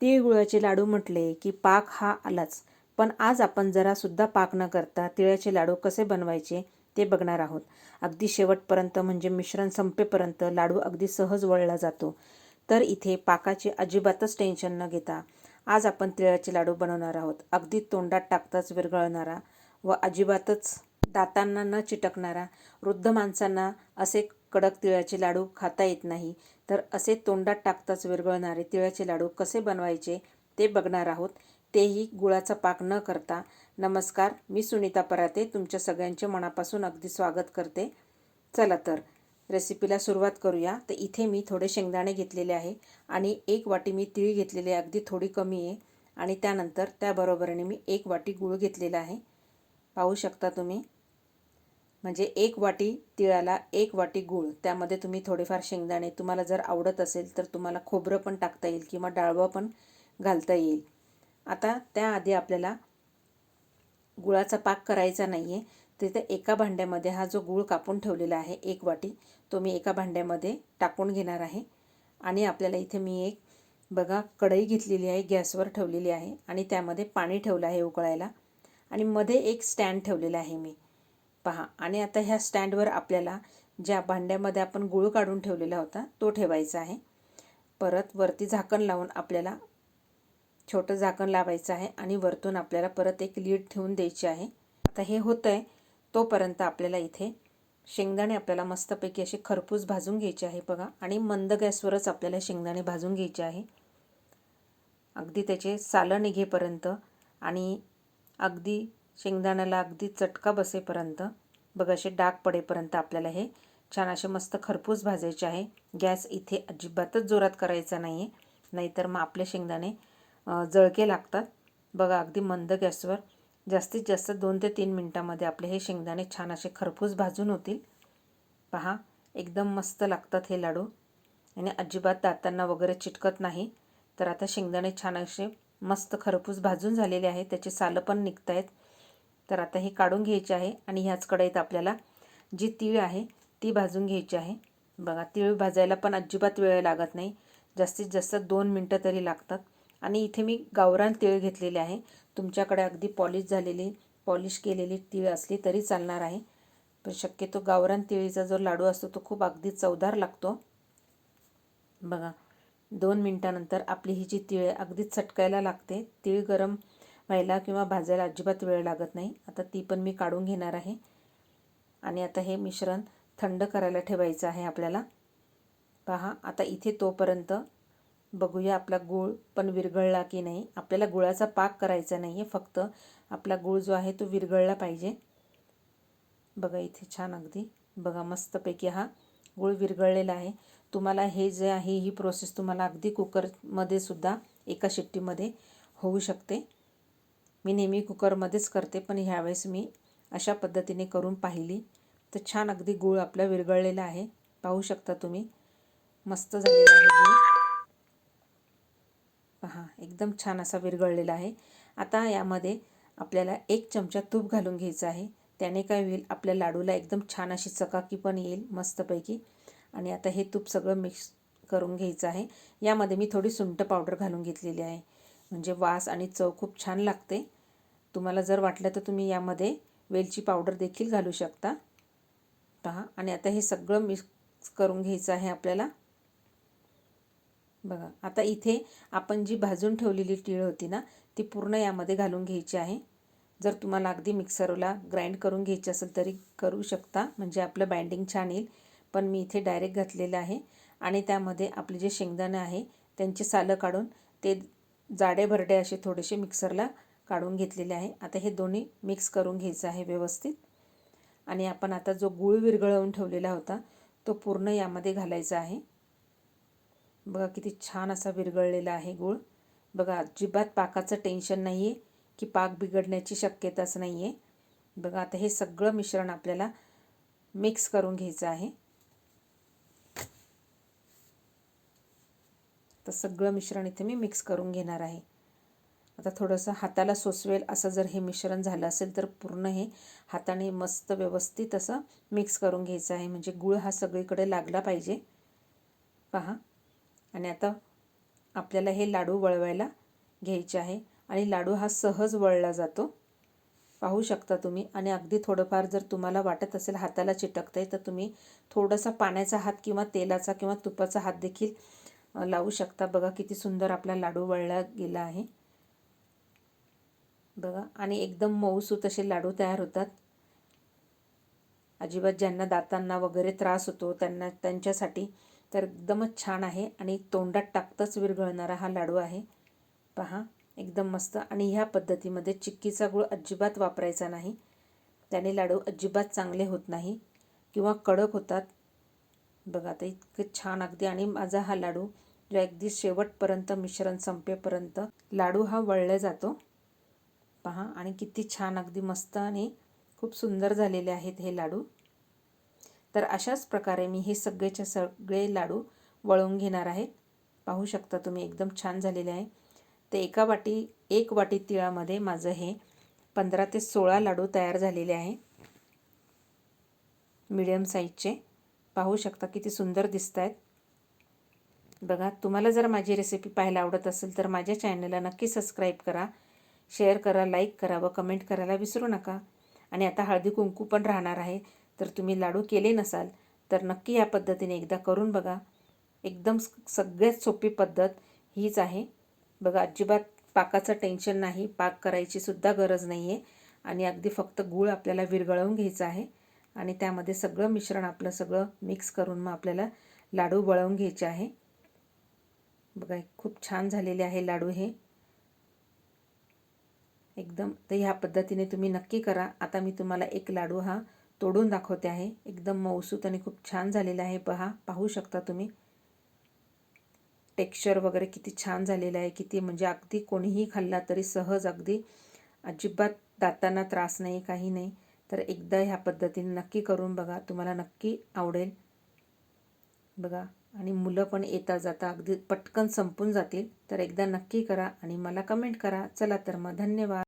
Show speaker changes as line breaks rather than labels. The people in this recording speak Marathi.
तिळगुळाचे लाडू म्हटले की पाक हा आलाच. पण आज आपण जरासुद्धा पाक न करता तिळाचे लाडू कसे बनवायचे ते बघणार आहोत. अगदी शेवटपर्यंत म्हणजे मिश्रण संपेपर्यंत लाडू अगदी सहज वळला जातो. तर इथे पाकाचे अजिबातच टेन्शन न घेता आज आपण तिळाचे लाडू बनवणार आहोत. अगदी तोंडात टाकताच विरघळणारा व अजिबातच दातांना न चिटकणारा. वृद्ध माणसांना असे कडक तिळाचे लाडू खाता येत नाही, तर असे तोंडात टाकताच विरघळणारे तिळाचे लाडू कसे बनवायचे ते बघणार आहोत, तेही गुळाचा पाक न करता. नमस्कार, मी सुनीता पराते तुमच्या सगळ्यांचे मनापासून अगदी स्वागत करते. चला तर रेसिपीला सुरुवात करूया. तर इथे मी थोडे शेंगदाणे घेतलेले आहे आणि 1 वाटी मी तीळ घेतलेले आहे, अगदी थोडी कमी आहे. आणि त्यानंतर त्याबरोबरीने मी 1 वाटी गूळ घेतलेला आहे. पाहू शकता तुम्ही, म्हणजे 1 वाटी तिळाला 1 वाटी गूळ. त्यामध्ये तुम्ही थोडेफार शेंगदाणे, तुम्हाला जर आवडत असेल तर तुम्हाला खोबरं पण टाकता येईल किंवा डाळवं पण घालता येईल. आता त्याआधी आपल्याला गुळाचा पाक करायचा नाही आहे. तिथे एका भांड्यामध्ये हा जो गूळ कापून ठेवलेला आहे 1 वाटी, तो मी एका भांड्यामध्ये टाकून घेणार आहे. आणि आपल्याला इथे मी एक बघा कढई घेतलेली आहे, गॅसवर ठेवलेली आहे आणि त्यामध्ये पाणी ठेवलं आहे उकळायला आणि मध्ये एक स्टँड ठेवलेला आहे मी, पहा. आणि आता ह्या स्टँडवर आपल्याला ज्या भांड्यामध्ये आपण गूळ काढून ठेवलेला होता तो ठेवायचा आहे. परत वरती झाकण लावून आपल्याला छोटं झाकण लावायचं आहे आणि वरतून आपल्याला परत एक लीड ठेवून द्यायची आहे. आता हे होतं आहे तोपर्यंत आपल्याला इथे शेंगदाणे आपल्याला मस्तपैकी असे खरपूस भाजून घ्यायचे आहे बघा. आणि मंद गॅसवरच आपल्याला शेंगदाणे भाजून घ्यायचे आहे, अगदी त्याचे सालं निघेपर्यंत आणि अगदी शेंगदाण्याला अगदी चटका बसेपर्यंत, बघा असे डाग पडेपर्यंत आपल्याला हे छान असे मस्त खरपूस भाजायचे आहे. गॅस इथे अजिबातच जोरात करायचा नाही आहे, नाहीतर मग आपले शेंगदाणे जळके लागतात. बघा अगदी मंद गॅसवर जास्तीत जास्त 2 ते 3 मिनटामध्ये आपले हे शेंगदाणे छान असे खरपूस भाजून होतील. पहा, एकदम मस्त लागतात हे लाडू आणि अजिबात दातांना वगैरे चिटकत नाही. तर आता शेंगदाणे छान असे मस्त खरपूस भाजून झालेले आहे, त्याचे सालं पण निघत आहेत. तर आता हे काढून घ्यायचे आहे आणि ह्याच कढईत आपल्याला जी तीळ आहे ती भाजून घ्यायची आहे. बघा, तीळ भाजायला पण अजिबात वेळ लागत नाही, जास्तीत जास्त 2 मिनटं तरी लागतात. आणि इथे मी गावरान तीळ घेतलेले आहे. तुमच्याकडे अगदी पॉलिश केलेली तीळ असली तरी चालणार आहे, पण शक्यतो गावरान तिळीचा जो लाडू असतो तो खूप अगदी चवदार लागतो. बघा, 2 मिनटानंतर आपली ही जी तीळ आहे अगदी चटकायला लागते. तीळ गरम व्हायला किंवा भाजायला अजिबात वेळ लागत नाही. आता ती पण मी काढून घेणार आहे आणि आता हे मिश्रण थंड करायला ठेवायचं आहे आपल्याला. पहा, आता इथे तोपर्यंत बघूया आपला गूळ पण विरघळला की नाही. आपल्याला गुळाचा पाक करायचा नाही आहे, फक्त आपला गूळ जो आहे तो विरघळला पाहिजे. बघा इथे छान अगदी बघा मस्तपैकी हा गूळ विरघळलेला आहे. तुम्हाला हे जे आहे ही प्रोसेस तुम्हाला अगदी कुकरमध्ये सुद्धा एका शिट्टीमध्ये होऊ शकते. मी नेहमी कुकरमध्येच करते, पण ह्यावेळेस मी अशा पद्धतीने करून पाहिली. तर छान अगदी गूळ आपला विरघळलेला आहे, पाहू शकता तुम्ही, मस्त झालेला आहे गूळ. पहा, एकदम छान असा विरघळलेला आहे. आता यामध्ये आपल्याला 1 चमचा तूप घालून घ्यायचं आहे. त्याने काय होईल, आपल्या लाडूला एकदम छान अशी चकाकी पण येईल मस्तपैकी. आणि आता हे तूप सगळं मिक्स करून घ्यायचं आहे. यामध्ये मी थोडी सुंठ पावडर घालून घेतलेली आहे, म्हणजे वास आणि चव खूप छान लागते. तुम्हाला जर वाटलं तर तुम्ही यामध्ये वेलची पावडर देखील घालू शकता. पहा, आणि आता हे सगळं मिक्स करून घ्यायचं आहे आपल्याला. बघा, आता इथे आपण जी भाजून ठेवलेली तीळ होती ना, ती पूर्ण यामध्ये घालून घ्यायची आहे. जर तुम्हाला अगदी मिक्सरला ग्राइंड करून घ्यायची असेल तरी करू शकता, म्हणजे आपलं बाइंडिंग छान येईल. पण मी इथे डायरेक्ट घातलेलं आहे. आणि त्यामध्ये आपले जे शेंगदाणे आहे त्यांचे सालं काढून ते जाडे भरडे असे थोडेसे मिक्सरला काढून घेतलेले आहे. आता हे दोन्ही मिक्स करून घ्यायचं आहे व्यवस्थित. आणि आपण आता जो गूळ विरघळवून ठेवलेला होता तो पूर्ण यामध्ये घालायचा आहे. बघा किती छान असा विरघळलेला आहे गूळ. बघा, अजिबात पाकाचं टेन्शन नाही आहे की पाक बिघडण्याची शक्यताच नाही आहे. बघा, आता हे सगळं मिश्रण आपल्याला मिक्स करून घ्यायचं आहे. तर सगळं मिश्रण इथे मी मिक्स करून घेणार आहे. आता थोडंसं हाताला सोसवेल असं जर हे मिश्रण झालं असेल तर पूर्ण हे हाताने मस्त व्यवस्थित असं मिक्स करून घ्यायचं आहे, म्हणजे गूळ हा सगळीकडे लागला पाहिजे. पहा, आणि आता आपल्याला हे लाडू वळवायला घ्यायचे आहे आणि लाडू हा सहज वळला जातो, पाहू शकता तुम्ही. आणि अगदी थोडंफार जर तुम्हाला वाटत असेल हाताला चिटकतंय तर तुम्ही थोडासा पाण्याचा हात किंवा तेलाचा किंवा तुपाचा हात देखील लावू शकता. बघा किती सुंदर आपला लाडू वळला गेला आहे बघा. आणि एकदम मऊसूत असे लाडू तयार होतात. अजिबात ज्यांना दातांना वगैरे त्रास होतो त्यांच्यासाठी तर एकदमच छान आहे. आणि तोंडात टाकताच विरघळणारा हा लाडू आहे पहा, एकदम मस्त. आणि ह्या पद्धतीमध्ये चिक्कीचा गूळ अजिबात वापरायचा नाही, त्याने लाडू अजिबात चांगले होत नाही किंवा कडक होतात. बघा आता इतकं छान अगदी. आणि माझा हा लाडू जो अगदी शेवटपर्यंत मिश्रण संपेपर्यंत लाडू हा वळला जातो पहा. आणि किती छान अगदी मस्त आणि खूप सुंदर झालेले आहेत हे लाडू. तर अशाच प्रकारे मी हे सगळेच्या सगळे लाडू वळवून घेणार आहे. पाहू शकता तुम्ही एकदम छान झालेले आहे. ते एक वाटी तिळामध्ये माझं हे 15 ते 16 लाडू तयार झालेले आहे, मीडियम साईजचे. पाहू शकता किती सुंदर दिसत आहेत बघा. तुम्हाला जर माझी रेसिपी पाहायला आवडत असेल तर माझ्या चॅनलला नक्की सबस्क्राईब करा, शेअर करा, लाईक करा व कमेंट करायला विसरू नका. आणि आता हळदी कुंकू पण राहणार आहे, तर तुम्ही लाडू केले नसाल तर नक्की या पद्धतीने एकदा करून बघा. एकदम सगळ्यात सोपी पद्धत हीच आहे बघा. अजिबात पाकाचं टेन्शन नाही, पाक करायची सुद्धा गरज नाही आहे. आणि अगदी फक्त गूळ आपल्याला विरघळवून घ्यायचा आहे आणि त्यामध्ये सगळं मिश्रण आपलं सगळं मिक्स करून मग आपल्याला लाडू वळवून घ्यायचे आहे बघा. खूप छान झालेले आहे लाडू हे एकदम. तर ह्या पद्धतीने तुम्ही नक्की करा. आता मी तुम्हाला एक लाडू हा तोडून दाखवते आहे. एकदम मऊसूत आणि खूप छान झालेला आहे पहा. पाहू शकता तुम्ही टेक्स्चर वगैरे किती छान झालेलं आहे. किती म्हणजे अगदी कोणीही खाल्ला तरी सहज, अगदी अजिबात दातांना त्रास नाही, काही नाही. तर एकदा ह्या पद्धतीने नक्की करून बघा, तुम्हाला नक्की आवडेल बघा. आणि मुलं पण येता जाता अगदी पटकन संपून जातील. तर एकदा नक्की करा आणि मला कमेंट करा. चला तर मग धन्यवाद.